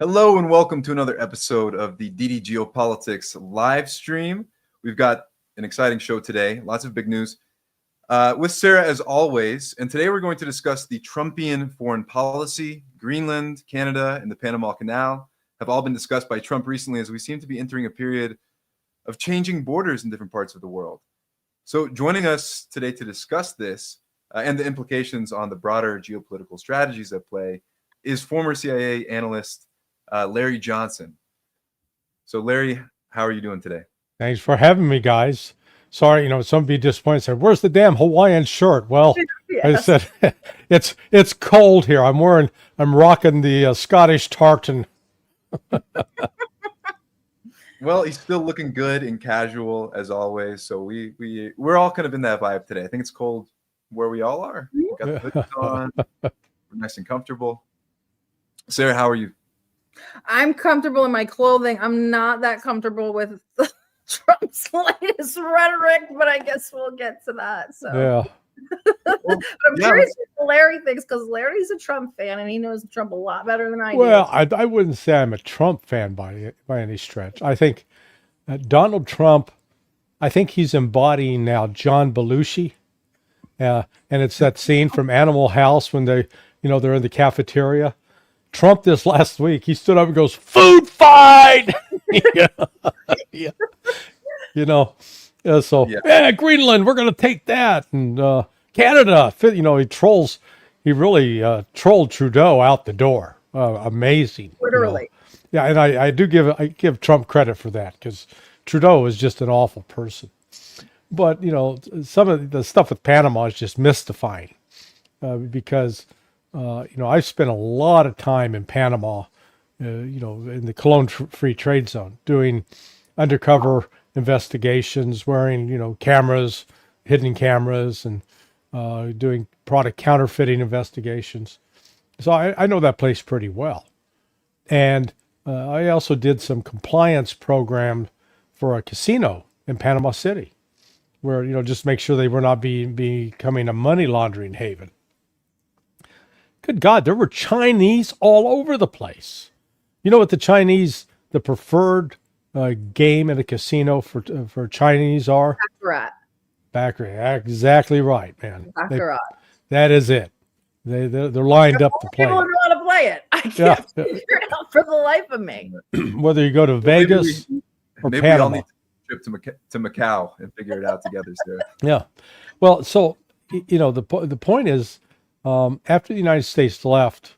Hello and welcome to another episode of the DD Geopolitics live stream. We've got an exciting show today, lots of big news with Sarah as always. And today we're going to discuss the Trumpian foreign policy. Greenland, Canada, and the Panama Canal have all been discussed by Trump recently as we seem to be entering a period of changing borders in different parts of the world. So joining us today to discuss this and the implications on the broader geopolitical strategies at play is former CIA analyst Larry Johnson. So Larry, how are you doing today? Thanks for having me, guys. Sorry, some be disappointed. Said, "Where's the damn Hawaiian shirt?" Well, I said, it's cold here. I'm rocking the Scottish tartan. Well, he's still looking good and casual as always. So we're all kind of in that vibe today. I think it's cold where we all are. We got the hoodies on. We're nice and comfortable. Sarah, how are you? I'm comfortable in my clothing. I'm not that comfortable with Trump's latest rhetoric, but I guess we'll get to that. So Yeah. I'm curious what Larry thinks, because Larry's a Trump fan and he knows Trump a lot better than I do. Well, I wouldn't say I'm a Trump fan by any stretch. I think Donald Trump, I think he's embodying now John Belushi. And it's that scene from Animal House when they're in the cafeteria. Trump this last week, he stood up and goes, "Food fight!" Greenland, we're going to take that. And Canada, he really trolled Trudeau out the door. Amazing. Literally. Yeah, and I give Trump credit for that, because Trudeau is just an awful person. But, some of the stuff with Panama is just mystifying because I've spent a lot of time in Panama, in the Cologne Free Trade Zone, doing undercover investigations, wearing, cameras, hidden cameras, and doing product counterfeiting investigations. So I know that place pretty well. And I also did some compliance program for a casino in Panama City, where, just make sure they were not becoming a money laundering haven. Good God, there were Chinese all over the place. You know what the preferred game at a casino for Chinese are? Baccarat. Exactly right, man. Baccarat. That is it. They're lined up to play. People know how to play it. I can't figure it out for the life of me. Whether you go to Vegas or maybe Panama. We all need to trip to Macau and figure it out together, Sarah. Yeah. Well, so the point is, after the United States left,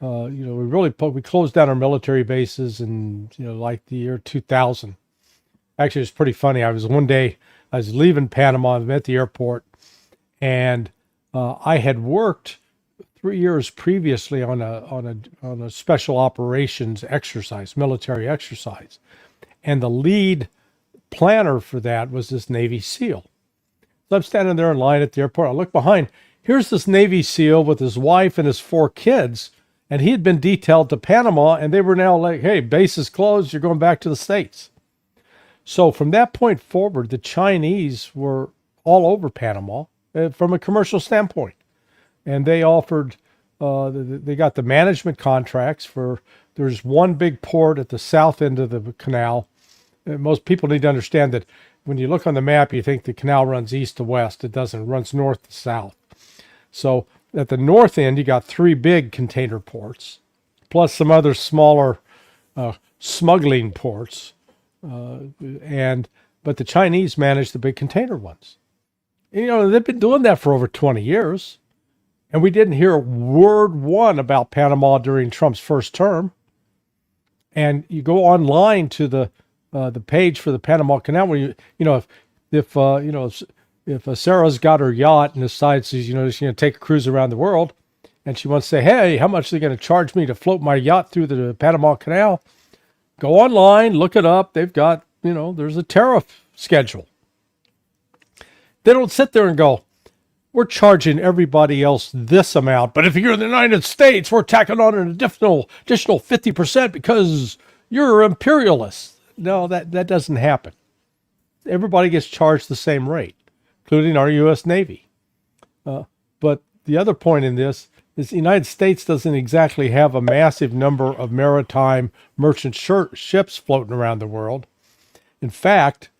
we closed down our military bases in like the year 2000. Actually, it's pretty funny. One day I was leaving Panama. I'm at the airport, and I had worked 3 years previously on a special operations exercise, military exercise, and the lead planner for that was this Navy SEAL. So I'm standing there in line at the airport. I look behind. Here's this Navy SEAL with his wife and his 4 kids, and he had been detailed to Panama, and they were now like, "Hey, base is closed. You're going back to the States." So from that point forward, the Chinese were all over Panama from a commercial standpoint, and they offered, they got the management contracts for. There's one big port at the south end of the canal. Most people need to understand that when you look on the map, you think the canal runs east to west. It doesn't. It runs north to south. So at the north end, you got 3 big container ports, plus some other smaller smuggling ports. But the Chinese manage the big container ones. And, they've been doing that for over 20 years. And we didn't hear word one about Panama during Trump's first term. And you go online to the page for the Panama Canal, where if Sarah's got her yacht and decides she's going to take a cruise around the world, and she wants to say, "Hey, how much are they going to charge me to float my yacht through the Panama Canal?" Go online, look it up. They've got, there's a tariff schedule. They don't sit there and go, "We're charging everybody else this amount, but if you're in the United States, we're tacking on an additional 50% because you're imperialist." No, that doesn't happen. Everybody gets charged the same rate, including our U.S. Navy. But the other point in this is the United States doesn't exactly have a massive number of maritime merchant ships floating around the world. In fact,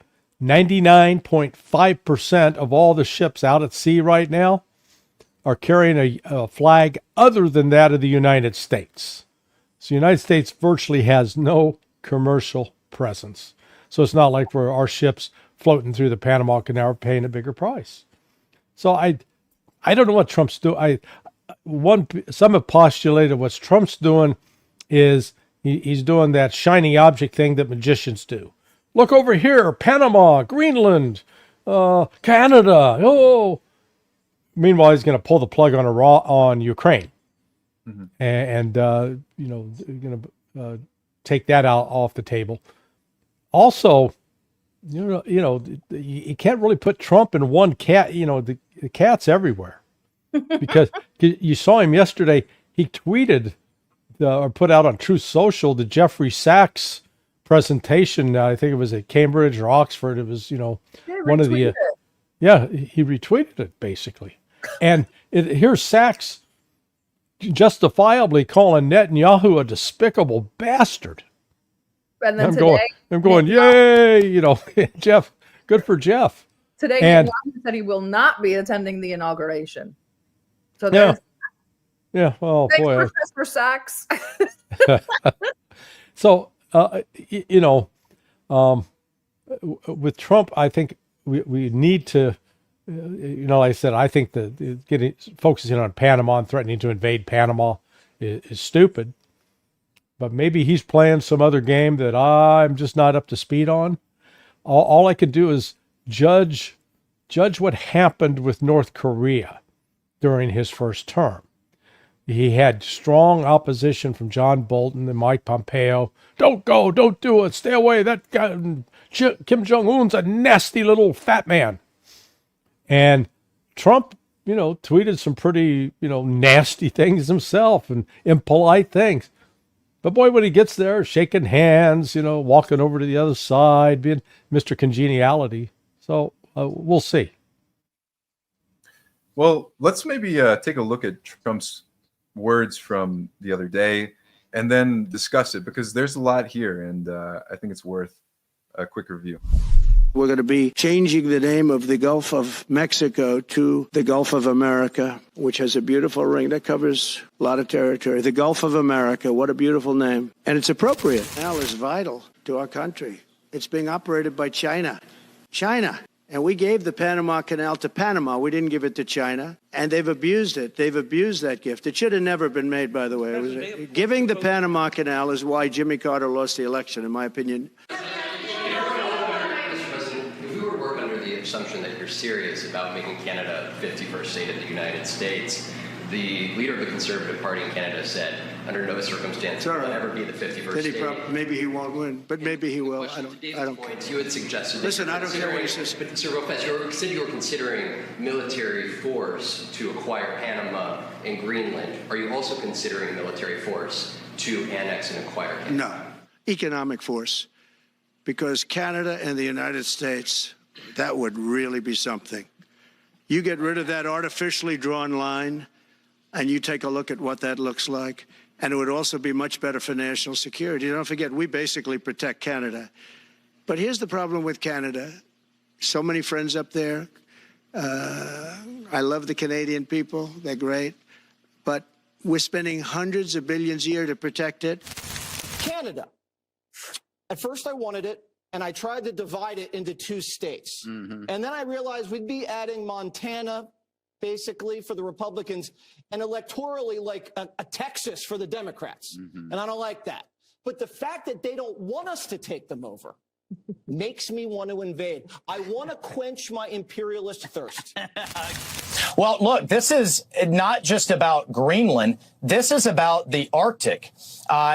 99.5% of all the ships out at sea right now are carrying a flag other than that of the United States. So the United States virtually has no commercial presence. So it's not like we're our ships floating through the Panama Canal are paying a bigger price. So I don't know what Trump's doing. Some have postulated what Trump's doing is he's doing that shiny object thing that magicians do. Look over here, Panama, Greenland, Canada. Oh, meanwhile he's going to pull the plug on Ukraine, and going to take that out off the table. Also, you can't really put Trump in one cat. The cat's everywhere. Because you saw him yesterday, he tweeted or put out on Truth Social the Jeffrey Sachs presentation. I think it was at Cambridge or Oxford. It was, one of the, he retweeted it basically. And here's Sachs justifiably calling Netanyahu a despicable bastard. And then I'm going, yay, Jeff, good for Jeff. Today, and Netanyahu said he will not be attending the inauguration. So well, thanks, boy. Professor Sachs. So, with Trump, I think we need to, like I said, I think that focusing on Panama and threatening to invade Panama is stupid. But maybe he's playing some other game that I'm just not up to speed on. All I could do is judge what happened with North Korea during his first term. He had strong opposition from John Bolton and Mike Pompeo. Don't go, don't do it, stay away. That guy, Kim Jong-un's a nasty little fat man. And Trump, tweeted some pretty, nasty things himself and impolite things. But boy, when he gets there, shaking hands, walking over to the other side, being Mr. Congeniality. So we'll see. Well, let's maybe take a look at Trump's words from the other day and then discuss it, because there's a lot here, and I think it's worth a quick review. We're going to be changing the name of the Gulf of Mexico to the Gulf of America, which has a beautiful ring that covers a lot of territory. The Gulf of America, what a beautiful name. And it's appropriate. Canal is vital to our country. It's being operated by China. And we gave the Panama Canal to Panama. We didn't give it to China. And they've abused it. They've abused that gift. It should have never been made, by the way. Giving the Panama Canal is why Jimmy Carter lost the election, in my opinion. Assumption that you're serious about making Canada a 51st state of the United States. The leader of the Conservative Party in Canada said, under no circumstance will it ever be the 51st state. Maybe he won't win, but maybe he will. I don't care. You had suggested. Listen, I don't care what he says. But Sir Lopez, you said you were considering military force to acquire Panama and Greenland. Are you also considering military force to annex and acquire Canada? No, economic force, because Canada and the United States. That would really be something. You get rid of that artificially drawn line, and you take a look at what that looks like, and it would also be much better for national security. Don't forget, we basically protect Canada. But here's the problem with Canada. So many friends up there. I love the Canadian people. They're great. But we're spending hundreds of billions a year to protect it. Canada. At first, I wanted it. And I tried to divide it into two states. And then I realized we'd be adding Montana, basically, for the Republicans, and electorally like a Texas for the Democrats. And I don't like that. But the fact that they don't want us to take them over makes me want to invade. I want to quench my imperialist thirst. Well, look, this is not just about Greenland. This is about the Arctic.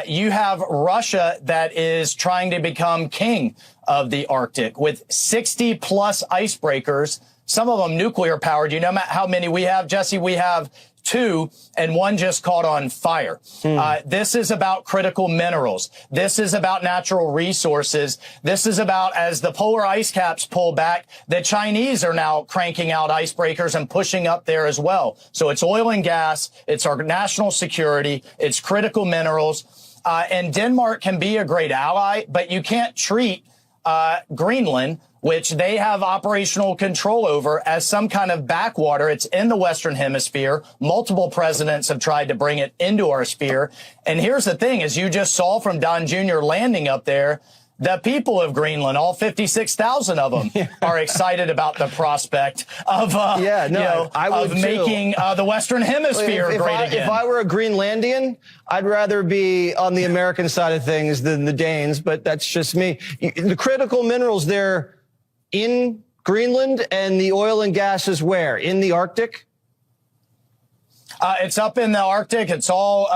You have Russia that is trying to become king of the Arctic with 60 plus icebreakers, some of them nuclear powered. You know how many we have, Jesse? We have two, and one just caught on fire. This is about critical minerals. This is about natural resources. This is about, as the polar ice caps pull back, the Chinese are now cranking out icebreakers and pushing up there as well. So it's oil and gas, it's our national security, it's critical minerals. And Denmark can be a great ally, but you can't treat Greenland, which they have operational control over, as some kind of backwater. It's in the Western Hemisphere. Multiple presidents have tried to bring it into our sphere. And here's the thing, as you just saw from Don Jr. landing up there, the people of Greenland, all 56,000 of them, are excited about the prospect of, making the Western Hemisphere great again. If I were a Greenlandian, I'd rather be on the American side of things than the Danes, but that's just me. The critical minerals there in Greenland, and the oil and gas is where? In the Arctic? It's up in the Arctic. It's all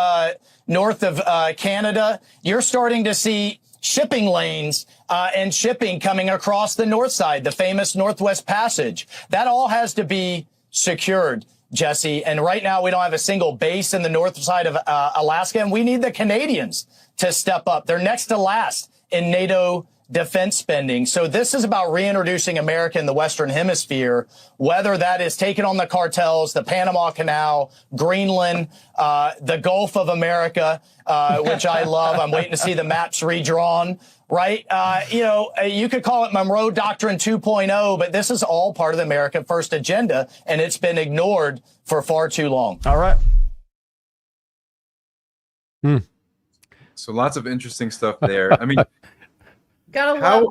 north of Canada. You're starting to see shipping lanes and shipping coming across the north side, the famous Northwest Passage. That all has to be secured, Jesse. And right now we don't have a single base in the north side of Alaska, and we need the Canadians to step up. They're next to last in NATO defense spending. So this is about reintroducing America in the Western Hemisphere, whether that is taking on the cartels, the Panama Canal, Greenland, the Gulf of America, which I love. I'm waiting to see the maps redrawn, right? You could call it Monroe Doctrine 2.0, but this is all part of the America First agenda, and it's been ignored for far too long. All right. So lots of interesting stuff there. I mean, Gotta love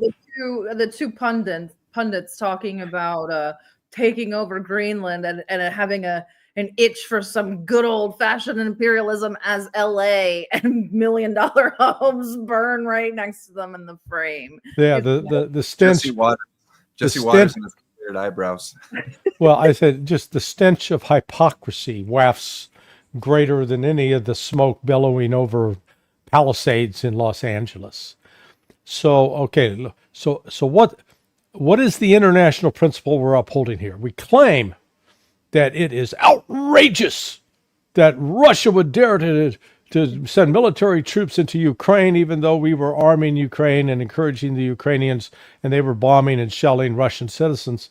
the two pundits talking about taking over Greenland and having an itch for some good old fashioned imperialism as LA, and $1 million homes burn right next to them in the frame. Yeah, the stench. Jesse Waters and his weird eyebrows. Well, I said just the stench of hypocrisy wafts greater than any of the smoke billowing over Palisades in Los Angeles. So, okay, so what is the international principle we're upholding here? We claim that it is outrageous that Russia would dare to send military troops into Ukraine, even though we were arming Ukraine and encouraging the Ukrainians, and they were bombing and shelling Russian citizens.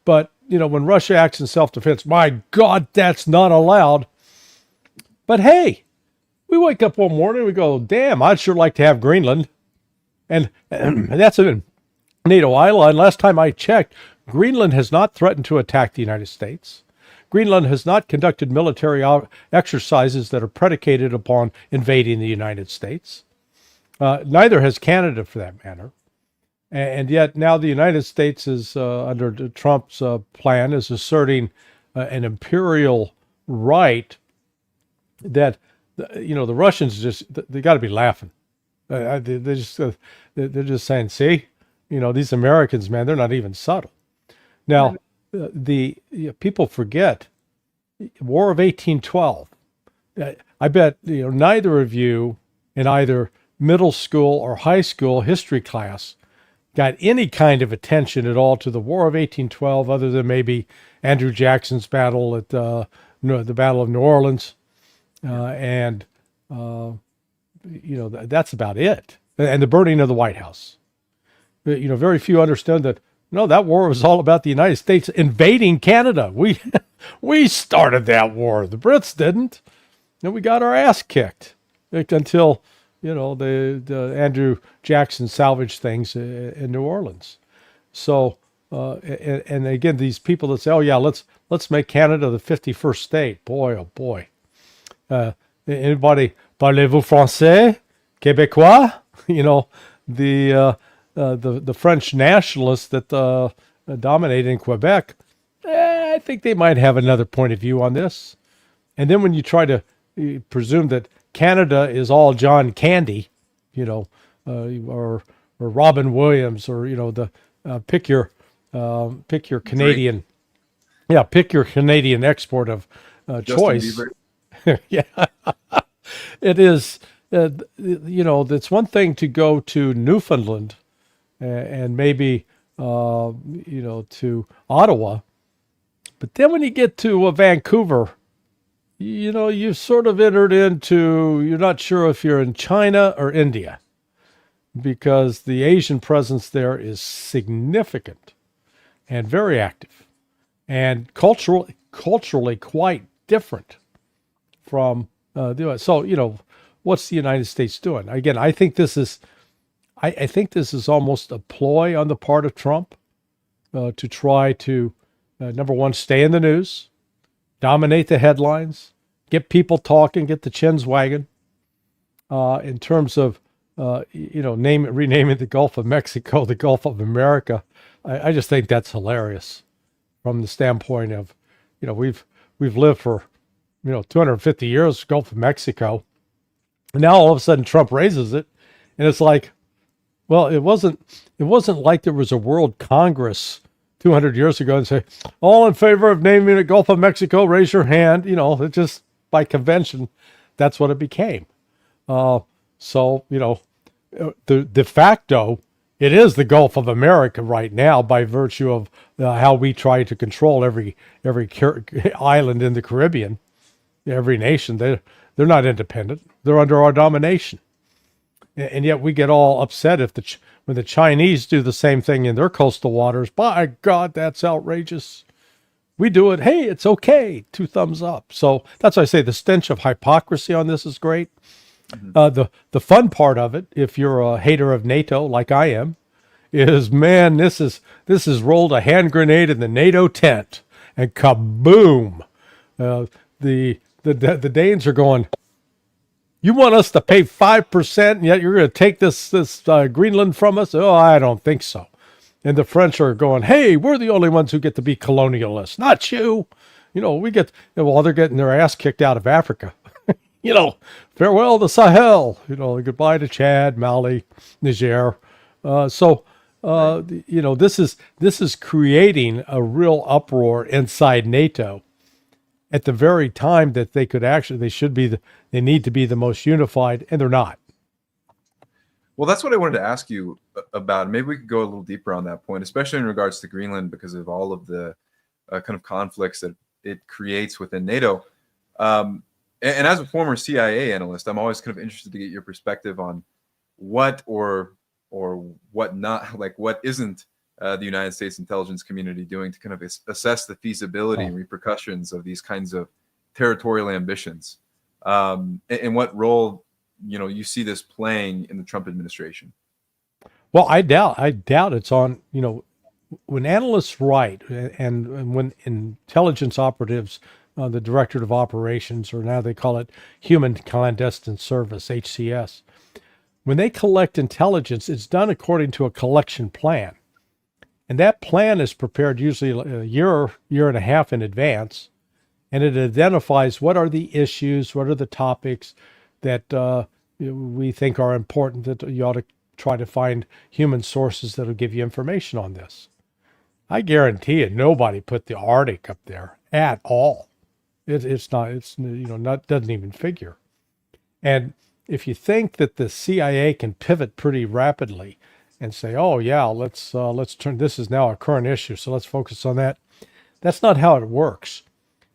But, when Russia acts in self-defense, my God, that's not allowed. But hey, we wake up one morning, we go, damn, I'd sure like to have Greenland. And that's a NATO island. Last time I checked, Greenland has not threatened to attack the United States. Greenland has not conducted military exercises that are predicated upon invading the United States. Neither has Canada, for that matter. And yet now the United States is, under Trump's plan, is asserting an imperial right that, the Russians they got to be laughing. They're just saying, see, these Americans, man, they're not even subtle. Now, people forget War of 1812. I bet neither of you in either middle school or high school history class got any kind of attention at all to the War of 1812, other than maybe Andrew Jackson's battle at the Battle of New Orleans, that's about it. And the burning of the White House. Very few understood that, no, that war was all about the United States invading Canada. We started that war. The Brits didn't. And we got our ass kicked until, the Andrew Jackson salvaged things in New Orleans. So, and again, these people that say, oh yeah, let's make Canada the 51st state. Boy, oh boy. Anybody, parlez-vous français? Québécois? The French nationalists that dominate in Quebec, I think they might have another point of view on this. And then when you try to presume that Canada is all John Candy, or Robin Williams, or pick your Canadian, pick your Canadian export of choice. Yeah, it is. It's one thing to go to Newfoundland and maybe to Ottawa, but then when you get to Vancouver, you've sort of entered into, you're not sure if you're in China or India, because the Asian presence there is significant and very active and culturally quite different from the U.S. So, what's the United States doing? Again, I think this is almost a ploy on the part of Trump to try to, number one, stay in the news, dominate the headlines, get people talking, get the chins wagging. In terms of, renaming the Gulf of Mexico the Gulf of America, I just think that's hilarious from the standpoint of, we've lived for, 250 years, Gulf of Mexico. And now all of a sudden Trump raises it, and it's like, well, it wasn't like there was a World Congress 200 years ago and say, all in favor of naming it Gulf of Mexico, raise your hand. It just, by convention, that's what it became. So, de facto, it is the Gulf of America right now by virtue of how we try to control every island in the Caribbean, every nation. They're not independent. They're under our domination. And yet we get all upset when the Chinese do the same thing in their coastal waters. By God, that's outrageous. We do it. Hey, it's okay. 2 thumbs up. So that's why I say the stench of hypocrisy on this is great. The fun part of it, if you're a hater of NATO like I am, is, man, this is rolled a hand grenade in the NATO tent, and kaboom! The Danes are going, you want us to pay 5%, and yet you're going to take this Greenland from us? Oh, I don't think so. And the French are going, hey, we're the only ones who get to be colonialists, not you. They're getting their ass kicked out of Africa. Farewell to Sahel. Goodbye to Chad, Mali, Niger. This is creating a real uproar inside NATO at the very time that they need to be the most unified, and they're not. Well, that's what I wanted to ask you about. Maybe we could go a little deeper on that point, especially in regards to Greenland, because of all of the kind of conflicts that it creates within NATO. And as a former CIA analyst, I'm always kind of interested to get your perspective on what or what not, like what isn't the United States intelligence community doing to kind of assess the feasibility and repercussions of these kinds of territorial ambitions, and what role you see this playing in the Trump administration. Well, I doubt it's on, when analysts write and when intelligence operatives, the Directorate of Operations, or now they call it Human Clandestine Service, HCS, when they collect intelligence, it's done according to a collection plan. And that plan is prepared usually a year and a half in advance. And it identifies what are the issues, what are the topics that we think are important, that you ought to try to find human sources that will give you information on this. I guarantee you, nobody put the Arctic up there at all. It's not doesn't even figure. And if you think that the CIA can pivot pretty rapidly and say, oh yeah, let's turn, this is now a current issue, so let's focus on that. That's not how it works.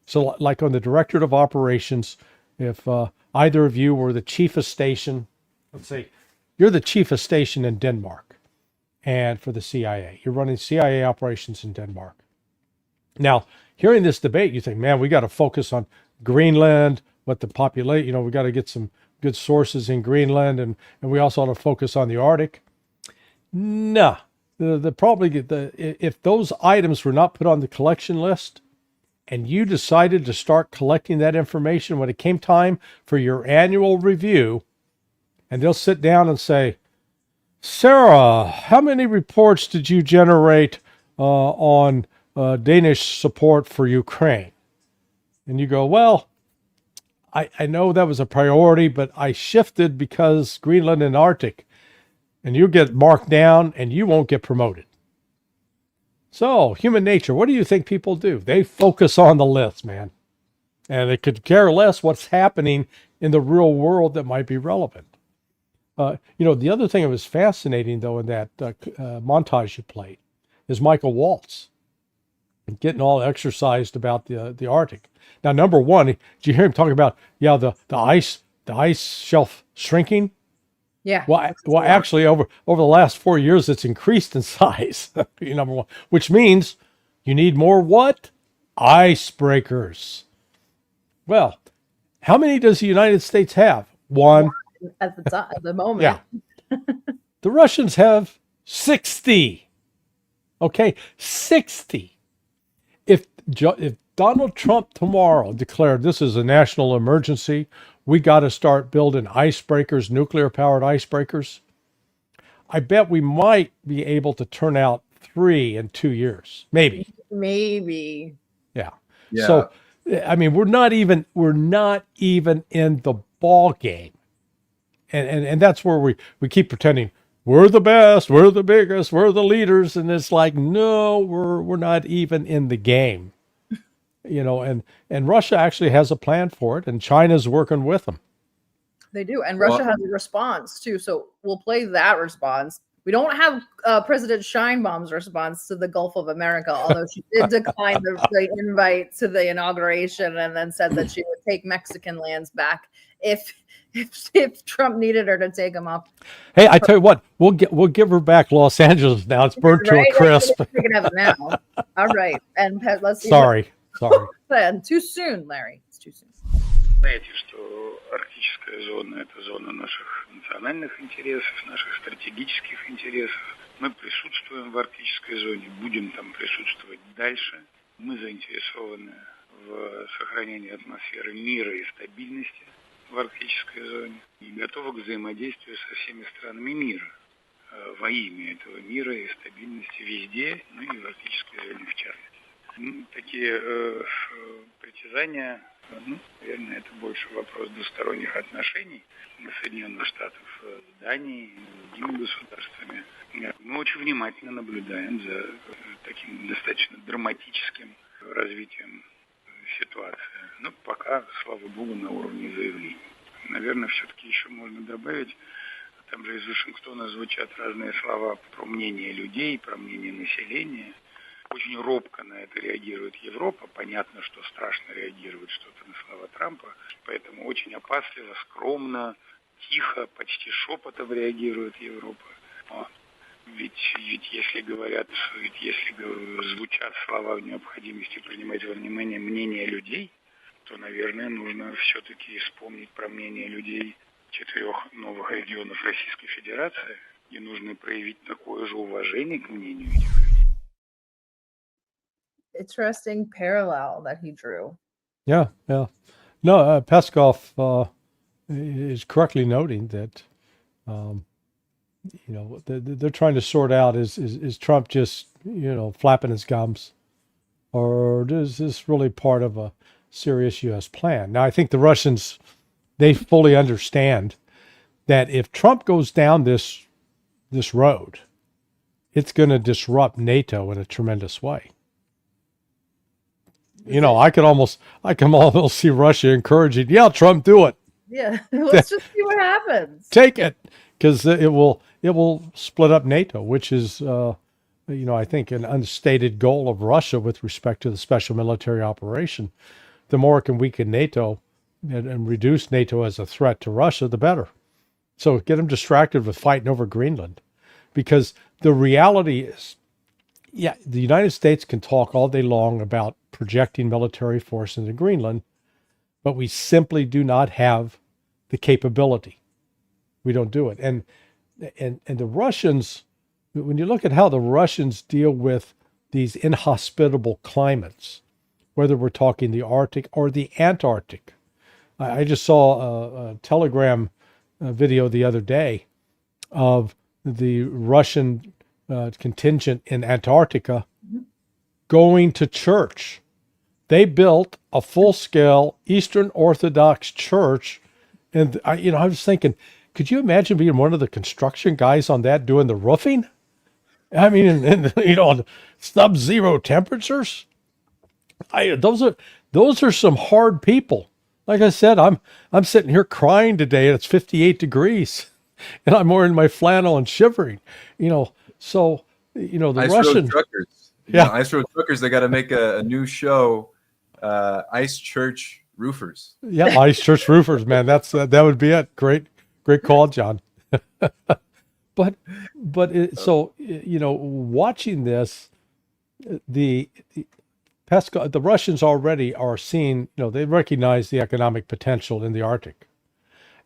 So like on the Directorate of Operations, if either of you were the chief of station, let's say you're the chief of station in Denmark, and for the CIA, you're running CIA operations in Denmark. Now, hearing this debate, you think, man, we got to focus on Greenland, what the population, we got to get some good sources in Greenland, and we also ought to focus on the Arctic. Nah, if those items were not put on the collection list, and you decided to start collecting that information when it came time for your annual review, and they'll sit down and say, Sarah, how many reports did you generate on Danish support for Ukraine? And you go, well, I know that was a priority, but I shifted because Greenland and Arctic. And you get marked down and you won't get promoted. So, human nature, what do you think people do? They focus on the list, man. And they could care less what's happening in the real world that might be relevant. The other thing that was fascinating, though, in that montage you played is Michael Waltz. getting all exercised about the Arctic. Now, number one, did you hear him talking about the ice shelf shrinking? Yeah. Well, actually, over the last 4 years, it's increased in size. Number one, which means you need more what? Icebreakers. Well, how many does the United States have? One. At the moment. Yeah. The Russians have 60. Okay, 60. If Donald Trump tomorrow declared this is a national emergency, we got to start building icebreakers, nuclear-powered icebreakers, I bet we might be able to turn out 3 in 2 years. Maybe. Yeah. So, I mean, we're not even in the ball game. And that's where we keep pretending we're the best, we're the biggest, we're the leaders. And it's like, no, we're not even in the game. And Russia actually has a plan for it, and China's working with them. They do. And Russia has a response too. So we'll play that response. We don't have President Sheinbaum's response to the Gulf of America, although she did decline the invite to the inauguration and then said that she would take Mexican lands back if Trump needed her to take them off. Hey, I tell you what, we'll give her back Los Angeles now. It's burnt to a crisp. We can have it now. All right. And let's see. Sorry. And too soon, Larry. It's too soon. Знаете, что арктическая зона – это зона наших национальных интересов, наших стратегических интересов. Мы присутствуем в арктической зоне, будем там присутствовать дальше. Мы заинтересованы в сохранении атмосферы мира и стабильности в арктической зоне и готовы к взаимодействию со всеми странами мира во имя этого мира и стабильности везде, ну и в арктической зоне в частности. Такие притязания, наверное, это больше вопрос двусторонних отношений Соединенных Штатов с Данией и другими государствами. Мы очень внимательно наблюдаем за таким достаточно драматическим развитием ситуации. Но пока, слава богу, на уровне заявлений. Наверное, все-таки еще можно добавить, там же из Вашингтона звучат разные слова про мнение людей, про мнение населения. Очень робко на это реагирует Европа. Понятно, что страшно реагировать что-то на слова Трампа. Поэтому очень опасливо, скромно, тихо, почти шепотом реагирует Европа. Ведь если звучат слова о необходимости принимать во внимание мнение людей, то, наверное, нужно все-таки вспомнить про мнение людей 4 новых регионов Российской Федерации. И нужно проявить такое же уважение к мнению этих людей. Interesting parallel that he drew. Yeah. No, Peskov is correctly noting that, they're trying to sort out is Trump just, flapping his gums, or is this really part of a serious U.S. plan? Now, I think the Russians, they fully understand that if Trump goes down this road, it's going to disrupt NATO in a tremendous way. I can almost see Russia encouraging, Trump, do it. Yeah, let's just see what happens. Take it, because it will split up NATO, which is, I think, an unstated goal of Russia with respect to the special military operation. The more it can weaken NATO and reduce NATO as a threat to Russia, the better. So get them distracted with fighting over Greenland, because the reality is, the United States can talk all day long about projecting military force into Greenland, but we simply do not have the capability. We don't do it. And the Russians, when you look at how the Russians deal with these inhospitable climates, whether we're talking the Arctic or the Antarctic. I just saw a Telegram video the other day of the Russian contingent in Antarctica going to church. They built a full-scale Eastern Orthodox church, and I was thinking, could you imagine being one of the construction guys on that doing the roofing? I mean, and sub-zero temperatures. Those are some hard people. Like I said, I'm sitting here crying today, and it's 58 degrees, and I'm wearing my flannel and shivering. So the Ice road Russians. truckers. Yeah. Ice Road Truckers, they got to make a new show, Ice Church Roofers. Yeah, Ice Church Roofers, man. That would be it. Great call, John. but watching this, the Russians already are seeing, they recognize the economic potential in the Arctic,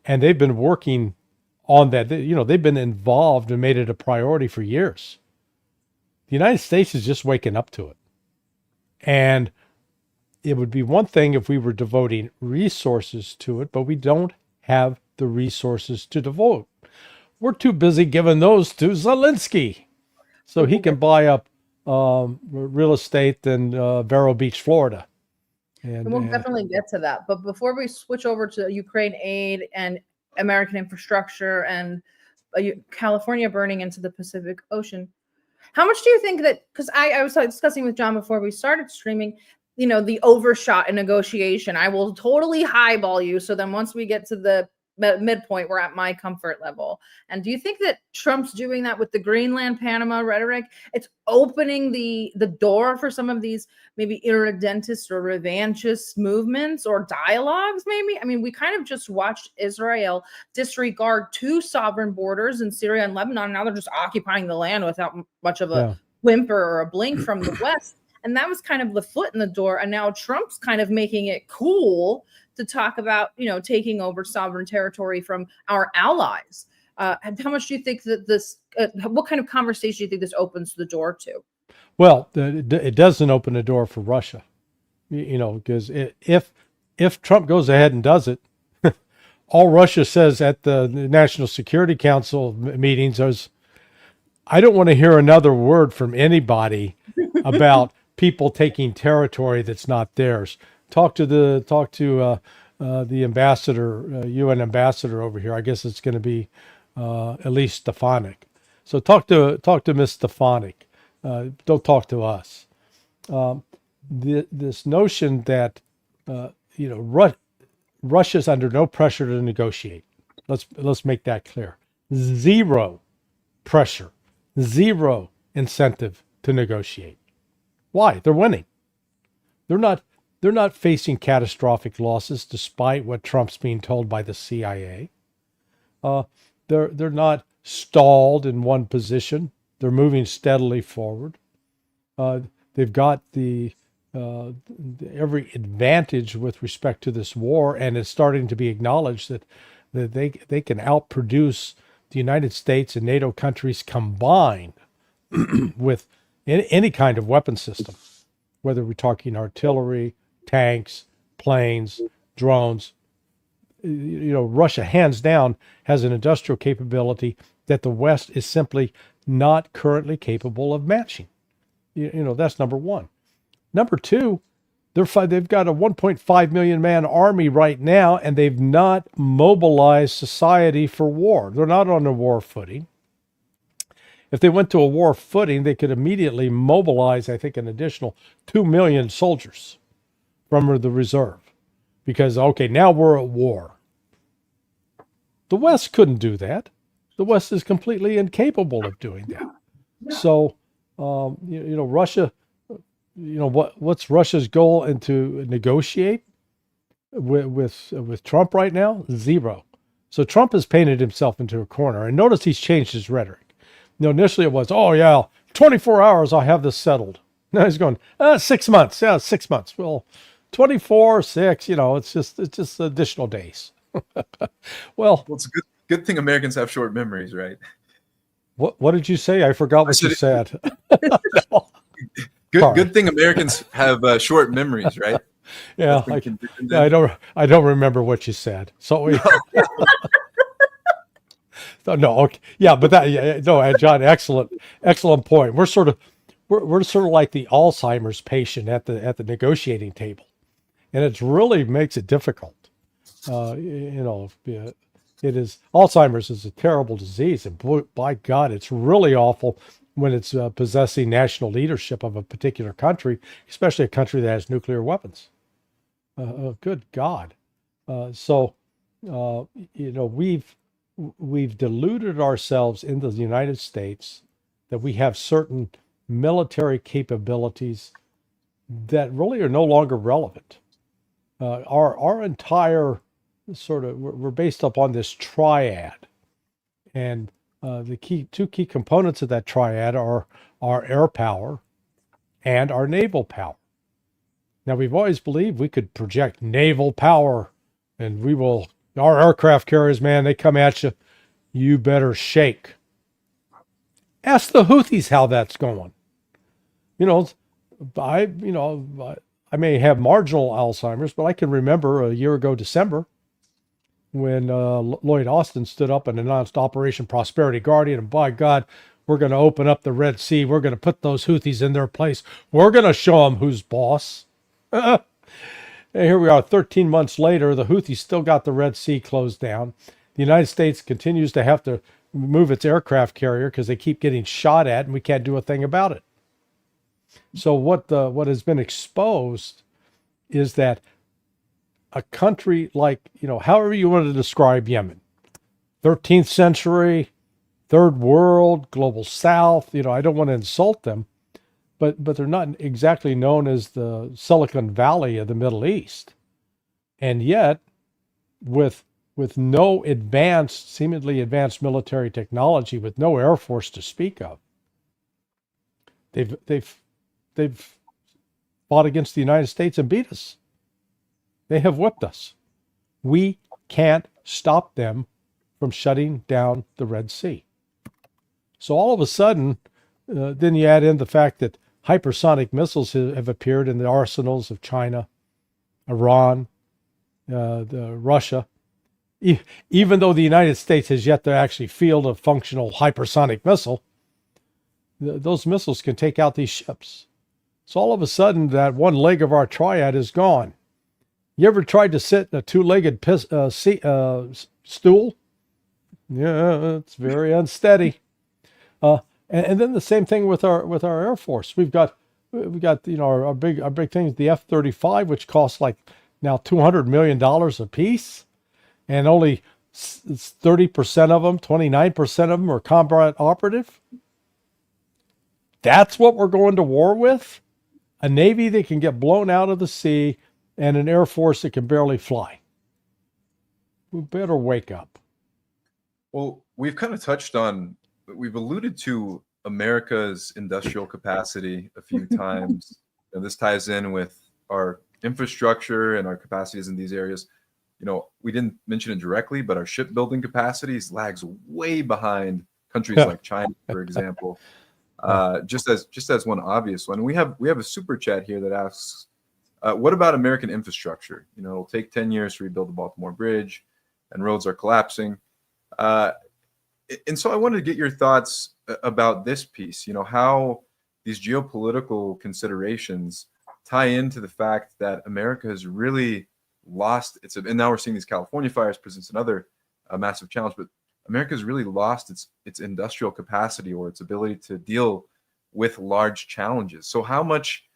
and they've been working on that. They've been involved and made it a priority for years. The United States is just waking up to it. And it would be one thing if we were devoting resources to it, but we don't have the resources to devote. We're too busy giving those to Zelensky so he can buy up real estate in Vero Beach, Florida. And we'll definitely get to that. But before we switch over to Ukraine aid and American infrastructure and California burning into the Pacific Ocean, how much do you think that, because I was discussing with John before we started streaming, the overshot in negotiation, I will totally highball you. So then once we get to the midpoint, we're at my comfort level. And do you think that Trump's doing that with the Greenland, Panama rhetoric? It's opening the door for some of these maybe irredentist or revanchist movements or dialogues, maybe? I mean, we kind of just watched Israel disregard 2 sovereign borders in Syria and Lebanon. Now they're just occupying the land without much of a whimper or a blink from the West. And that was kind of the foot in the door. And now Trump's kind of making it cool to talk about, taking over sovereign territory from our allies. And how much do you think that this, what kind of conversation do you think this opens the door to? Well, it doesn't open the door for Russia, because if Trump goes ahead and does it, all Russia says at the National Security Council meetings is, I don't want to hear another word from anybody about people taking territory that's not theirs. Talk to the ambassador, UN ambassador over here. I guess it's going to be Elise Stefanik. So talk to Miss Stefanik. Don't talk to us. This notion that Russia's under no pressure to negotiate. Let's make that clear. Zero pressure, zero incentive to negotiate. Why? They're winning. They're not facing catastrophic losses, despite what Trump's being told by the CIA. They're not stalled in one position. They're moving steadily forward. They've got every advantage with respect to this war, and it's starting to be acknowledged that they can outproduce the United States and NATO countries combined with any kind of weapon system, whether we're talking artillery, tanks, planes, drones. Russia, hands down, has an industrial capability that the West is simply not currently capable of matching. That's number one. Number two, they've got a 1.5 million man army right now, and they've not mobilized society for war. They're not on a war footing. If they went to a war footing, they could immediately mobilize, I think, an additional 2 million soldiers from the reserve. Because, okay, now we're at war. The West couldn't do that. The West is completely incapable of doing that. So, Russia, what's Russia's goal and to negotiate with Trump right now? Zero. So Trump has painted himself into a corner. And notice he's changed his rhetoric. Initially it was, 24 hours, I'll have this settled. Now he's going, 6 months. Yeah, 6 months. Well, 24, 6, it's just additional days. Well, it's a good thing Americans have short memories, right? What did you say? I forgot what you said. Good thing Americans have short memories, right? Yeah, I don't remember what you said. So no, okay, yeah, but John, excellent point. We're sort of like the Alzheimer's patient at the negotiating table, and it really makes it difficult. It is, Alzheimer's is a terrible disease, and by God, it's really awful when it's possessing national leadership of a particular country, especially a country that has nuclear weapons. Good God! We've deluded ourselves into the United States that we have certain military capabilities that really are no longer relevant. Our entire we're based upon this triad, and the two key components of that triad are our air power and our naval power. Now, we've always believed we could project naval power, and our aircraft carriers, man, they come at you, you better shake. Ask the Houthis how that's going. I may have marginal Alzheimer's, but I can remember a year ago, December, when Lloyd Austin stood up and announced Operation Prosperity Guardian, and by God, we're going to open up the Red Sea. We're going to put those Houthis in their place. We're going to show them who's boss. And here we are 13 months later, the Houthis still got the Red Sea closed down. The United States continues to have to move its aircraft carrier because they keep getting shot at, and we can't do a thing about it. So what has been exposed is that a country like, however you want to describe Yemen, 13th century, third world, global south, I don't want to insult them, but they're not exactly known as the Silicon Valley of the Middle East. And yet, with no seemingly advanced military technology, with no air force to speak of, they've fought against the United States and beat us. They have whipped us. We can't stop them from shutting down the Red Sea. So all of a sudden, then you add in the fact that hypersonic missiles have appeared in the arsenals of China, Iran, Russia, even though the United States has yet to actually field a functional hypersonic missile. Those missiles can take out these ships. So all of a sudden, that one leg of our triad is gone. You ever tried to sit in a two-legged stool? Yeah, it's very unsteady. And then the same thing with our Air Force. We've got our big things, the F-35, which costs like now $200 million a piece, and only 30% of them, 29% of them are combat operative. That's what we're going to war with? A Navy that can get blown out of the sea and an Air Force that can barely fly. We better wake up. Well, we've kind of we've alluded to America's industrial capacity a few times. And this ties in with our infrastructure and our capacities in these areas. We didn't mention it directly, but our shipbuilding capacities lags way behind countries like China, for example. Just as one obvious one. We have a super chat here that asks, what about American infrastructure? It'll take 10 years to rebuild the Baltimore Bridge, and roads are collapsing. And so I wanted to get your thoughts about this piece, how these geopolitical considerations tie into the fact that America has really lost and now we're seeing these California fires presents another massive challenge, but America has really lost its industrial capacity or its ability to deal with large challenges. So how much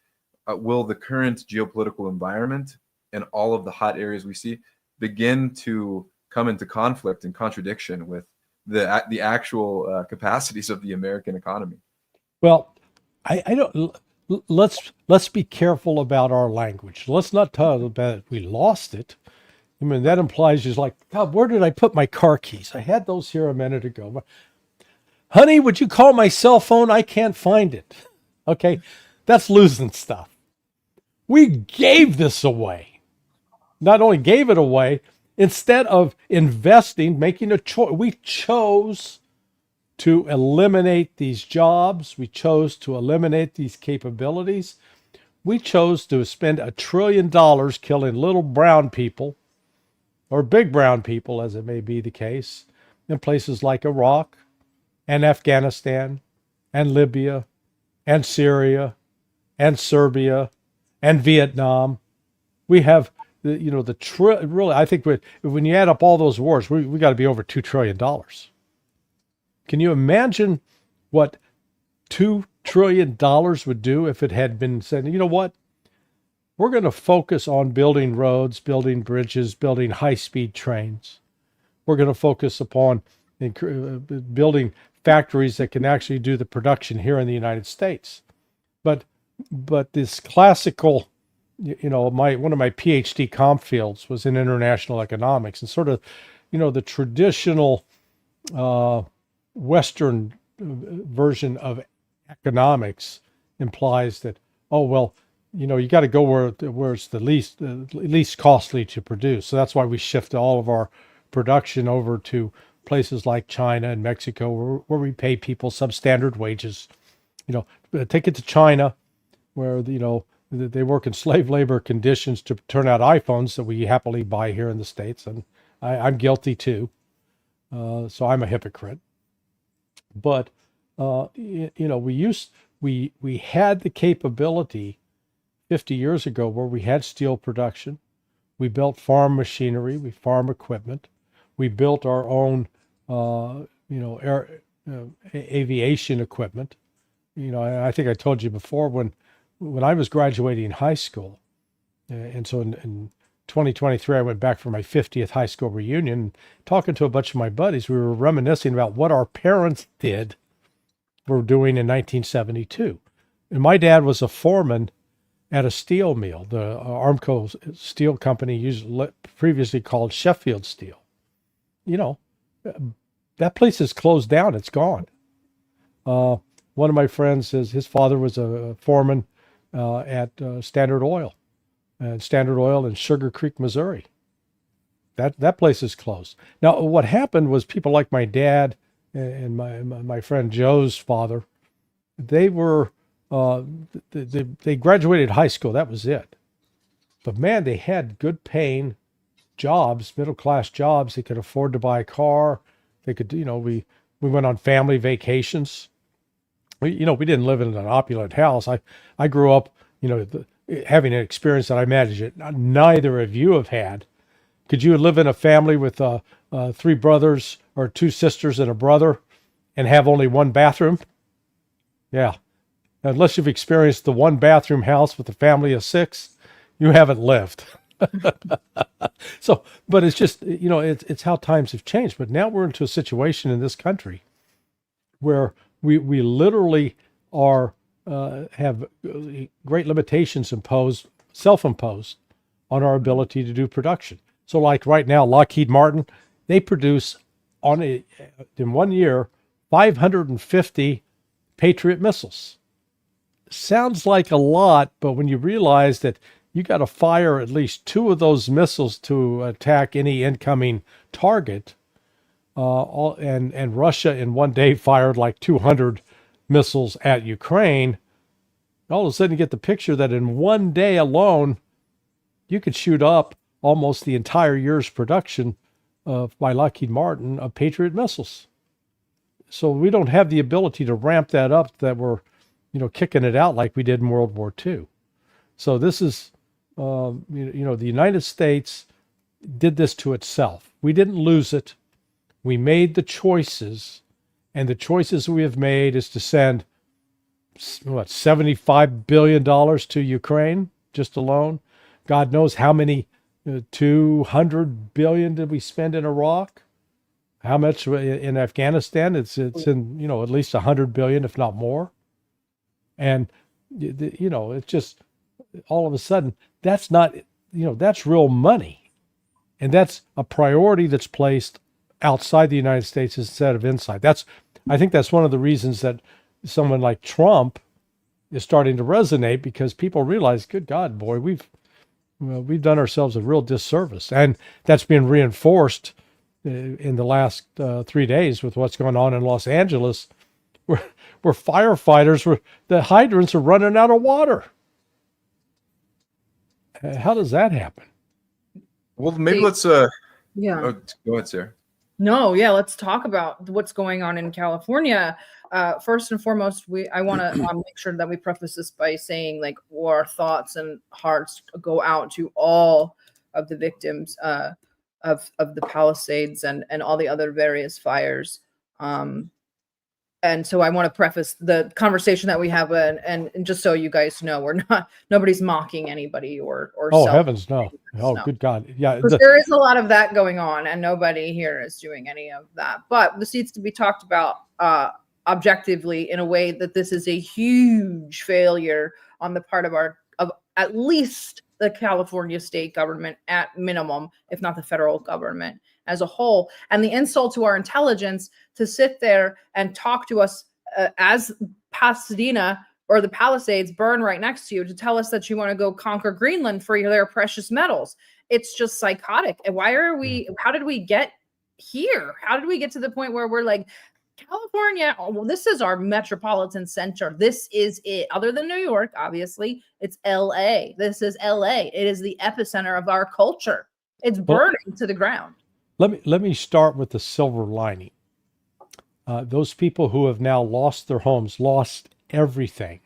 will the current geopolitical environment and all of the hot areas we see begin to come into conflict and contradiction with the actual capacities of the American economy? Well, I don't. Let's be careful about our language. Let's not talk about we lost it. I mean, that implies just like, God, where did I put my car keys? I had those here a minute ago. Honey, would you call my cell phone? I can't find it. Okay, that's losing stuff. We gave this away. Not only gave it away, instead of investing, making a choice, we chose to eliminate these jobs. We chose to eliminate these capabilities. We chose to spend $1 trillion killing little brown people, or big brown people, as it may be the case, in places like Iraq and Afghanistan and Libya and Syria and Serbia and Vietnam. We have really, I think when you add up all those wars, we got to be over $2 trillion. Can you imagine what $2 trillion would do if it had been said, you know what? We're going to focus on building roads, building bridges, building high-speed trains. We're going to focus upon building factories that can actually do the production here in the United States. But this classical, one of my PhD comp fields was in international economics, and sort of, the traditional Western version of economics implies that, oh, well, you got to go where it's the least costly to produce. So that's why we shift all of our production over to places like China and Mexico, where we pay people substandard wages. Take it to China, where they work in slave labor conditions to turn out iPhones that we happily buy here in the States, and I'm guilty too. So I'm a hypocrite. But we had the capability 50 years ago where we had steel production. We built farm machinery, farm equipment. We built our own, aviation equipment. I think I told you before, when I was graduating high school, and so in 2023, I went back for my 50th high school reunion, talking to a bunch of my buddies. We were reminiscing about what our parents were doing in 1972. And my dad was a foreman at a steel mill, the Armco Steel Company, previously called Sheffield Steel. That place is closed down. It's gone. One of my friends says his father was a foreman at Standard Oil in Sugar Creek, Missouri. That place is closed. Now, what happened was people like my dad and my friend Joe's father, they were they graduated high school. That was it. But man, they had good paying jobs, middle class jobs. They could afford to buy a car. They could, we went on family vacations. We didn't live in an opulent house. I grew up, having an experience that I imagine neither of you have had. Could you live in a family with 3 brothers or 2 sisters and a brother and have only one bathroom? Yeah. Unless you've experienced the 1 bathroom house with a family of 6, you haven't lived. So, but it's just, it's how times have changed. But now we're into a situation in this country where we literally have great limitations self-imposed on our ability to do production. So like right now, Lockheed Martin, they produce in 1 year, 550 Patriot missiles. Sounds like a lot, but when you realize that you got to fire at least 2 of those missiles to attack any incoming target, and Russia in 1 day fired like 200 missiles at Ukraine, all of a sudden you get the picture that in 1 day alone, you could shoot up almost the entire year's production by Lockheed Martin of Patriot missiles. So we don't have the ability to ramp that up, that we're, kicking it out like we did in World War II. So this is, the United States did this to itself. We didn't lose it. We made the choices, and the choices we have made is to send, $75 billion to Ukraine just alone. God knows how many, 200 billion did we spend in Iraq? How much in Afghanistan? It's in, at least 100 billion, if not more. And, it's just all of a sudden, that's not, that's real money. And that's a priority that's placed outside the United States instead of inside. I think that's one of the reasons that someone like Trump is starting to resonate, because people realize, good God, boy, we've done ourselves a real disservice. And that's been reinforced in the last 3 days with what's going on in Los Angeles, where firefighters, the hydrants are running out of water. How does that happen? Well, maybe let's yeah. Oh, go ahead, Sarah. No, yeah, let's talk about what's going on in California. First and foremost, I want to make sure that we preface this by saying, like, our thoughts and hearts go out to all of the victims of the Palisades and all the other various fires. And so I want to preface the conversation that we have, and just so you guys know, nobody's mocking anybody or oh heavens no. Oh no. good God, yeah, Because there is a lot of that going on, and nobody here is doing any of that. But this needs to be talked about objectively in a way that this is a huge failure on the part of at least the California state government, at minimum, if not the federal government as a whole. And the insult to our intelligence to sit there and talk to us as Pasadena or the Palisades burn right next to you, to tell us that you want to go conquer Greenland for their precious metals. It's just psychotic. And how did we get here? How did we get to the point where we're like, California, well, this is our metropolitan center. This is it. Other than New York, obviously, it's LA. This is LA. It is the epicenter of our culture. It's burning to the ground. Let me start with the silver lining. Those people who have now lost their homes, lost everything,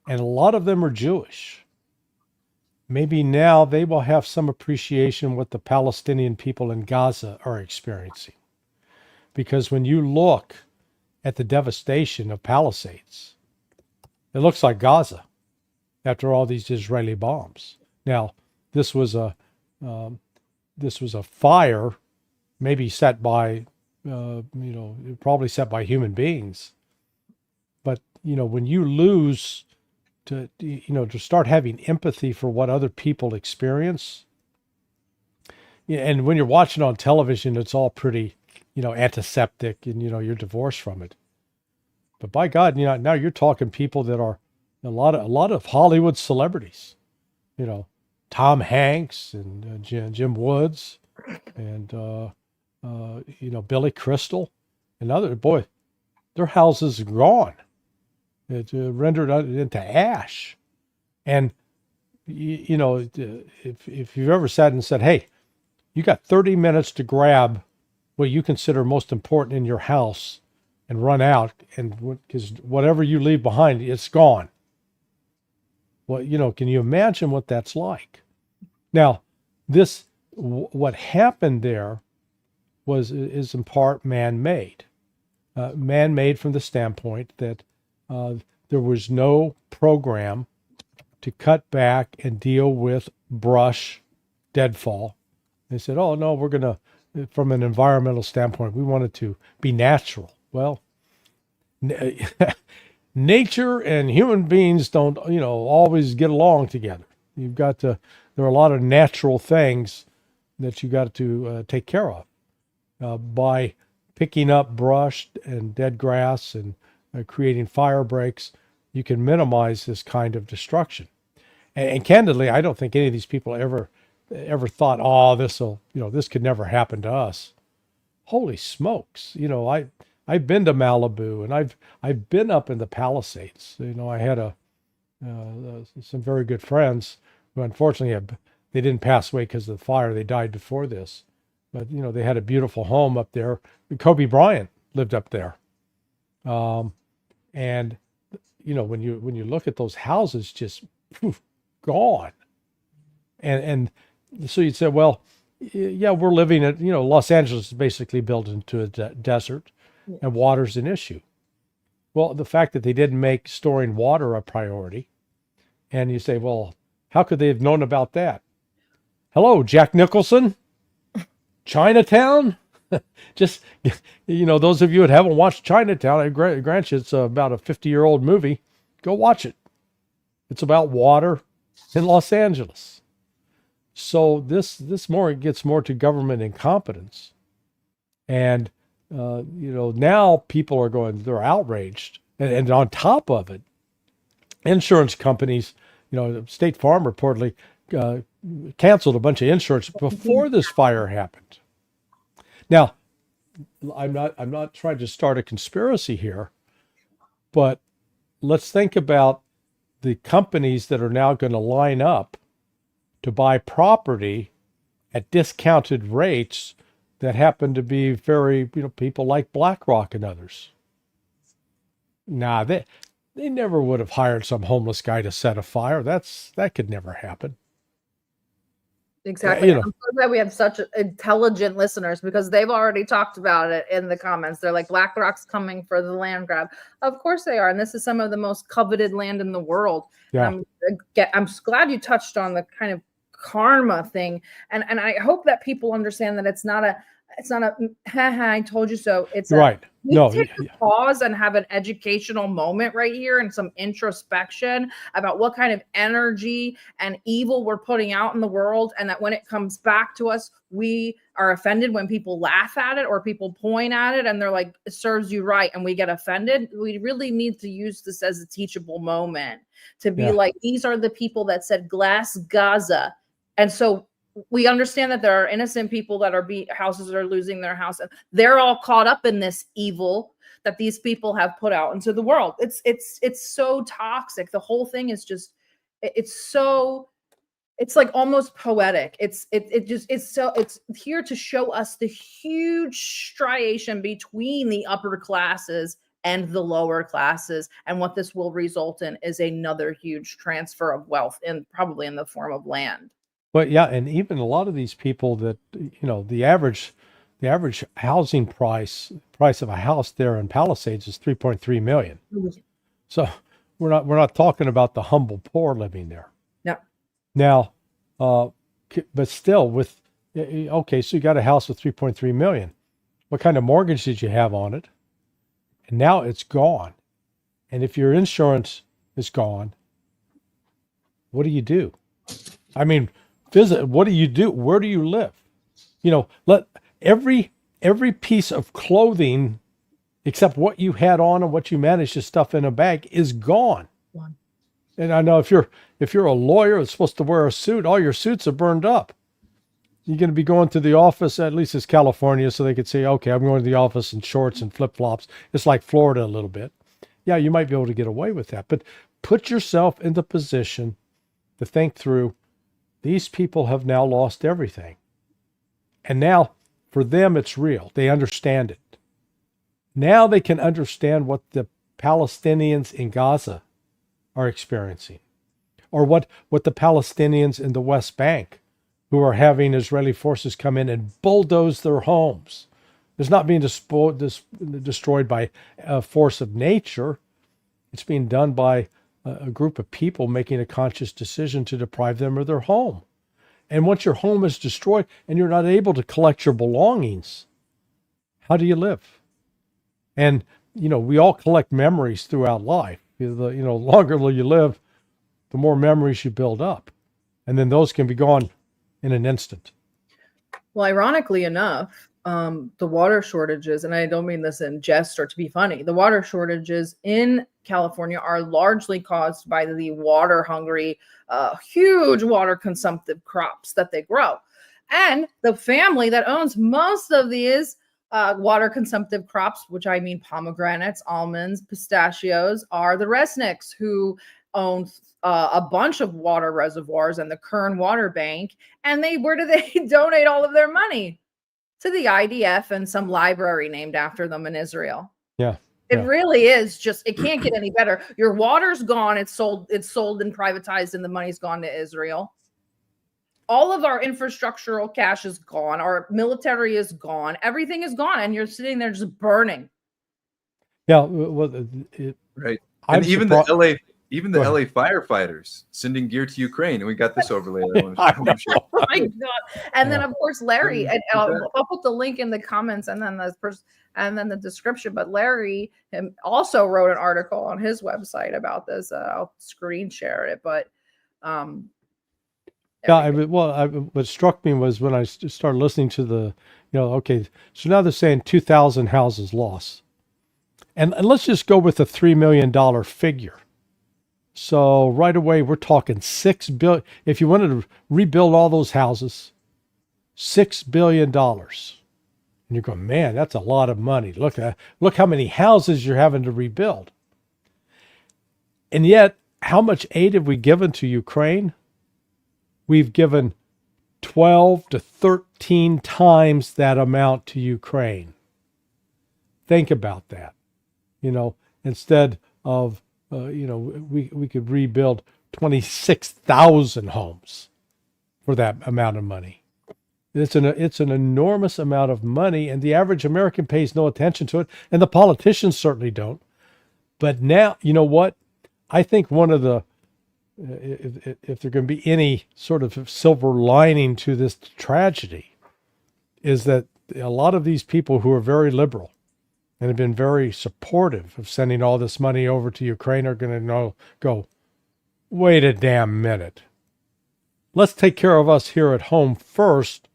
and a lot of them are Jewish. Maybe now they will have some appreciation what the Palestinian people in Gaza are experiencing. Because when you look at the devastation of Palisades, it looks like Gaza after all these Israeli bombs. Now, this was a fire, maybe set by, probably set by human beings. But, when you lose to start having empathy for what other people experience, and when you're watching on television, it's all pretty, antiseptic, and, you're divorced from it. But by God, now you're talking people that are a lot of Hollywood celebrities, Tom Hanks and Jim Woods and, Billy Crystal and other, boy, their houses are gone. It's rendered into ash. And, if you've ever sat and said, hey, you got 30 minutes to grab what you consider most important in your house and run out, and because whatever you leave behind, it's gone. Well, can you imagine what that's like? Now, what happened there is in part man-made. Man-made from the standpoint that there was no program to cut back and deal with brush deadfall. They said, oh, no, we're going to, from an environmental standpoint, we want it to be natural. Well, nature and human beings don't, always get along together. You've got to, there are a lot of natural things that you got to take care of by picking up brush and dead grass and creating fire breaks. You can minimize this kind of destruction. And candidly, I don't think any of these people ever thought, oh, this could never happen to us. Holy smokes. I've been to Malibu, and I've been up in the Palisades. I had some very good friends who unfortunately they didn't pass away because of the fire. They died before this. But, they had a beautiful home up there. Kobe Bryant lived up there. And, when you look at those houses, just gone. And so you'd say, well, yeah, we're living at, Los Angeles is basically built into a desert, and water's an issue. Well, the fact that they didn't make storing water a priority, and you say, well, how could they have known about that? Hello, Jack Nicholson, Chinatown. Just, those of you that haven't watched Chinatown, I grant you it's about a 50-year-old movie. Go watch it. It's about water in Los Angeles. So this gets more to government incompetence. And, now people are they're outraged. And on top of it, insurance companies, State Farm reportedly canceled a bunch of insurance before this fire happened. Now, I'm not trying to start a conspiracy here, but let's think about the companies that are now going to line up to buy property at discounted rates that happen to be very, people like BlackRock and others. Nah, they never would have hired some homeless guy to set a fire. That could never happen. Exactly. I'm so glad we have such intelligent listeners because they've already talked about it in the comments. They're like, BlackRock's coming for the land grab. Of course they are. And this is some of the most coveted land in the world. Yeah. I'm glad you touched on the kind of karma thing. And I hope that people understand that it's not a I told you so. It's right. Take a pause and have an educational moment right here and some introspection about what kind of energy and evil we're putting out in the world. And that when it comes back to us, we are offended when people laugh at it or people point at it and they're like, it serves you right. And we get offended. We really need to use this as a teachable moment to be like, these are the people that said glass Gaza. And so we understand that there are innocent people that are houses are losing their house. And they're all caught up in this evil that these people have put out into the world. It's so toxic. The whole thing is just, it's like almost poetic. It's here to show us the huge striation between the upper classes and the lower classes. And what this will result in is another huge transfer of wealth probably in the form of land. But yeah, and even a lot of these people that, the average housing price of a house there in Palisades is $3.3 million. So we're not talking about the humble poor living there. Yeah. Now, but still so you got a house with $3.3 million. What kind of mortgage did you have on it? And now it's gone. And if your insurance is gone, what do you do? I mean, what do you do? Where do you live? Let every piece of clothing except what you had on and what you managed to stuff in a bag is gone. And I know if you're a lawyer that's supposed to wear a suit, all your suits are burned up. You're going to be going to the office, at least it's California, so they could say, okay, I'm going to the office in shorts and flip-flops. It's like Florida a little bit. Yeah, you might be able to get away with that. But put yourself in the position to think through, these people have now lost everything. And now, for them, it's real. They understand it. Now they can understand what the Palestinians in Gaza are experiencing, or what the Palestinians in the West Bank, who are having Israeli forces come in and bulldoze their homes. It's not being destroyed by a force of nature. It's being done by a group of people making a conscious decision to deprive them of their home. And once your home is destroyed and you're not able to collect your belongings, how do you live? And, we all collect memories throughout life. The longer you live, the more memories you build up. And then those can be gone in an instant. Well, ironically enough, the water shortages, and I don't mean this in jest or to be funny, the water shortages in California are largely caused by the water hungry, huge water consumptive crops that they grow. And the family that owns most of these water consumptive crops, which I mean pomegranates, almonds, pistachios, are the Resnicks, who own a bunch of water reservoirs and the Kern Water Bank. And where do they donate all of their money? To the IDF and some library named after them in Israel. Yeah. It really is just, it can't get any better. Your water's gone. It's sold and privatized, and the money's gone to Israel. All of our infrastructural cash is gone. Our military is gone. Everything is gone. And you're sitting there just burning. Yeah. Right. And even the LA firefighters sending gear to Ukraine. And we got this overlay. Oh my God. And then, of course, Larry, and I'll put the link in the comments and then the description. But Larry also wrote an article on his website about this. I'll screen share it. But what struck me was when I started listening to so now they're saying 2,000 houses lost. And let's just go with a $3 million figure. So right away, we're talking $6 billion. If you wanted to rebuild all those houses, $6 billion. And you're going, man, that's a lot of money. Look how many houses you're having to rebuild. And yet, how much aid have we given to Ukraine? We've given 12 to 13 times that amount to Ukraine. Think about that. Instead of we could rebuild 26,000 homes. for that amount of money. It's an enormous amount of money, and the average American pays no attention to it, and the politicians certainly don't. But now, you know what? I think one of the, if there can be any sort of silver lining to this tragedy, is that a lot of these people who are very liberal and have been very supportive of sending all this money over to Ukraine are going to go, wait a damn minute. Let's take care of us here at home first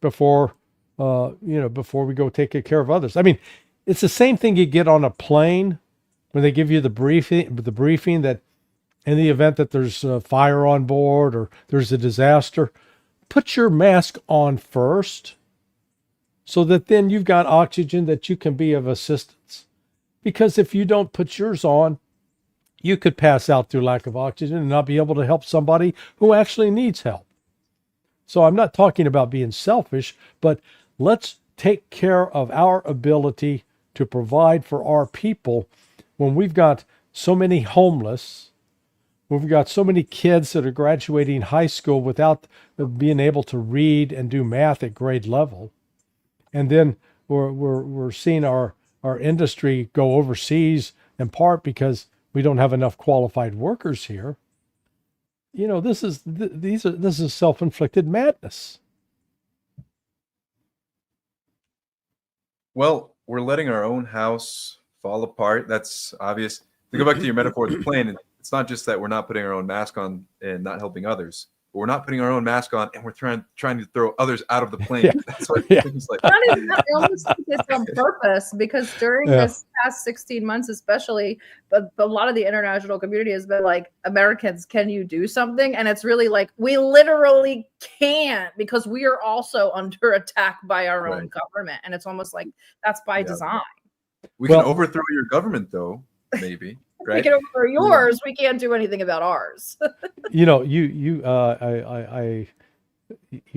before we go take care of others. I mean, it's the same thing you get on a plane when they give you the briefing that in the event that there's a fire on board or there's a disaster, put your mask on first so that then you've got oxygen that you can be of assistance. Because if you don't put yours on, you could pass out through lack of oxygen and not be able to help somebody who actually needs help. So I'm not talking about being selfish, but let's take care of our ability to provide for our people when we've got so many homeless, when we've got so many kids that are graduating high school without being able to read and do math at grade level. And then we're seeing our industry go overseas in part because we don't have enough qualified workers here. You know, this is self-inflicted madness. Well, we're letting our own house fall apart. That's obvious. To go back to your metaphor of the plane, it's not just that we're not putting our own mask on and not helping others, but we're not putting our own mask on and we're trying to throw others out of the plane. Yeah. That's what it seems like. Not even that. I almost think it's on purpose because during this past 16 months, especially, but a lot of the international community has been like, Americans, can you do something? And it's really like, we literally can't because we are also under attack by our own government. And it's almost like that's by design. We can overthrow your government, though, maybe. Right? We can overthrow yours. We can't do anything about ours. You know, you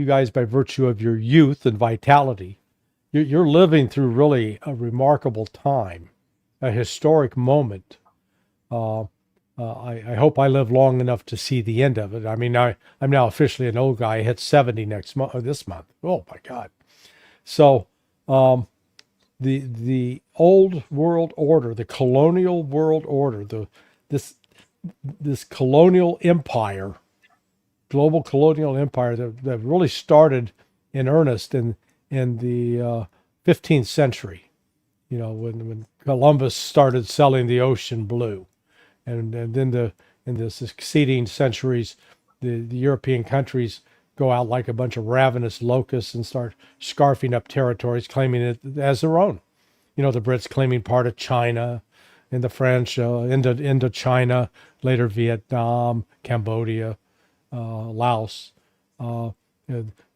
guys, by virtue of your youth and vitality, you're living through really a remarkable time, a historic moment. I hope I live long enough to see the end of it. I mean, I'm now officially an old guy. I hit 70 this month. Oh my God! So, the old world order, the colonial world order, this colonial empire, global colonial empire that really started in earnest in the 15th century. You know, when Columbus started selling the ocean blue, and then in the succeeding centuries, the European countries go out like a bunch of ravenous locusts and start scarfing up territories, claiming it as their own. You know, the Brits claiming part of China, and the French Indochina, later Vietnam, Cambodia, Laos,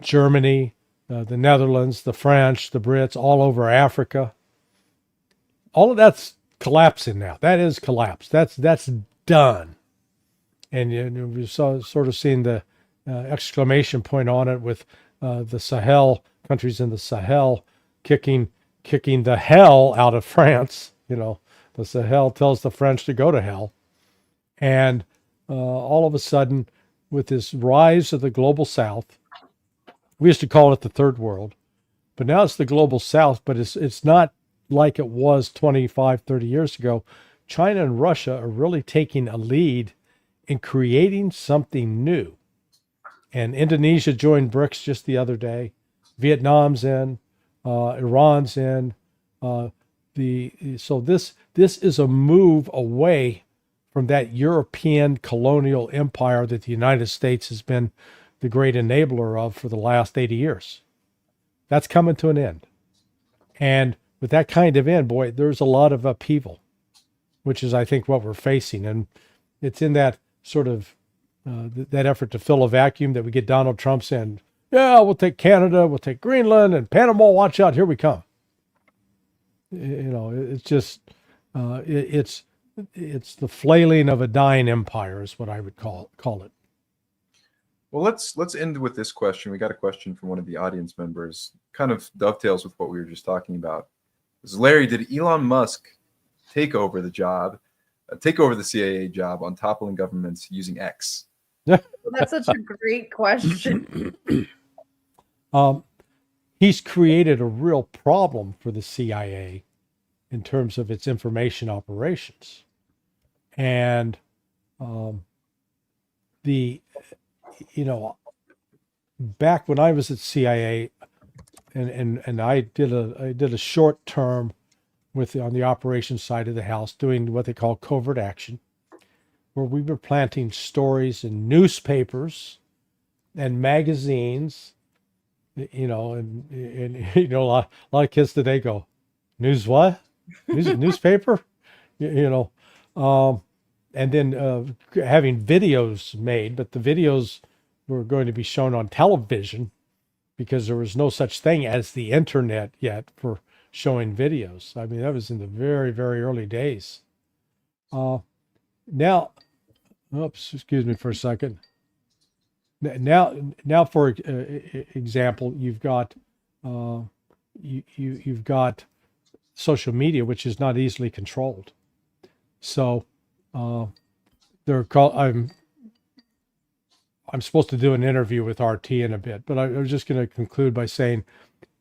Germany, the Netherlands, the French, the Brits, all over Africa. All of that's collapsing now. That is collapsed. That's done. And we saw sort of seeing the exclamation point on it with the Sahel countries in the Sahel kicking the hell out of France. You know, the Sahel tells the French to go to hell. And all of a sudden, with this rise of the global South, we used to call it the third world, but now it's the global South, but it's not like it was 25, 30 years ago. China and Russia are really taking a lead in creating something new. And Indonesia joined BRICS just the other day. Vietnam's in, Iran's in. So this is a move away from that European colonial empire that the United States has been the great enabler of for the last 80 years. That's coming to an end. And with that kind of end, boy, there's a lot of upheaval, which is, I think, what we're facing. And it's in that sort of that effort to fill a vacuum that we get Donald Trump saying, yeah, we'll take Canada, we'll take Greenland, and Panama, watch out, here we come. You know, it's just, it's the flailing of a dying empire is what I would call it. Well, let's end with this question. We got a question from one of the audience members, kind of dovetails with what we were just talking about. Larry, did Elon Musk take over the CIA job on toppling governments using X? That's such a great question. He's created a real problem for the CIA in terms of its information operations. And back when I was at CIA, and I did a short term on the operations side of the house, doing what they call covert action, where we were planting stories in newspapers and magazines, and a lot of kids today go, news what? Newspaper? And then having videos made, but the videos were going to be shown on television because there was no such thing as the internet yet for showing videos. I mean, that was in the very, very early days. Now, oops, excuse me for a second. Now, for example, you've got you've got social media, which is not easily controlled. So I'm supposed to do an interview with RT in a bit, but I was just going to conclude by saying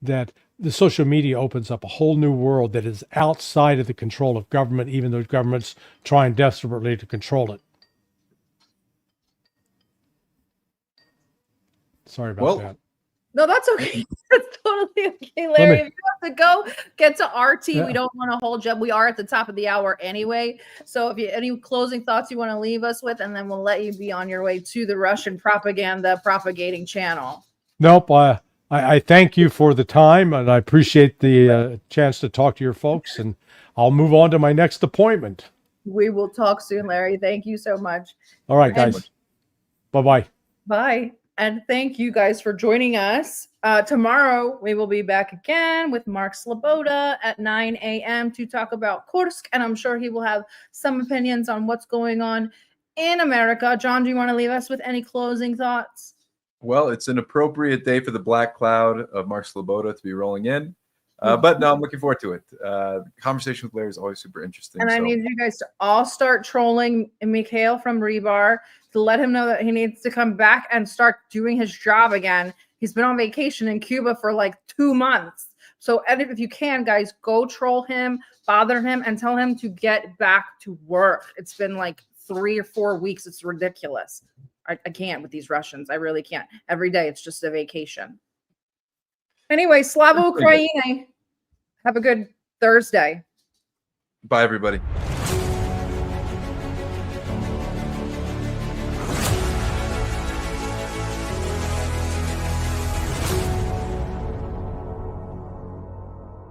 that the social media opens up a whole new world that is outside of the control of government, even though government's trying desperately to control it. Sorry about that. No, that's okay. That's totally okay, Larry. If you have to go, get to RT. Yeah. We don't want to hold you up. We are at the top of the hour anyway. So if you any closing thoughts you want to leave us with, and then we'll let you be on your way to the Russian propaganda propagating channel. Nope. I thank you for the time, and I appreciate the chance to talk to your folks, and I'll move on to my next appointment. We will talk soon, Larry. Thank you so much. All right, guys. Bye-bye. Bye. And thank you guys for joining us. Tomorrow, we will be back again with Mark Sloboda at 9 a.m. to talk about Kursk, and I'm sure he will have some opinions on what's going on in America. John, do you want to leave us with any closing thoughts? Well, it's an appropriate day for the black cloud of Mark Sloboda to be rolling in. But no, I'm looking forward to it. The conversation with Larry is always super interesting. And I need you guys to all start trolling Mikhail from Rebar to let him know that he needs to come back and start doing his job again. He's been on vacation in Cuba for like 2 months. So if you can, guys, go troll him, bother him, and tell him to get back to work. It's been like 3 or 4 weeks. It's ridiculous. I can't with these Russians. I really can't. Every day it's just a vacation. Anyway, Slava Ukraini. Have a good Thursday. Bye, everybody.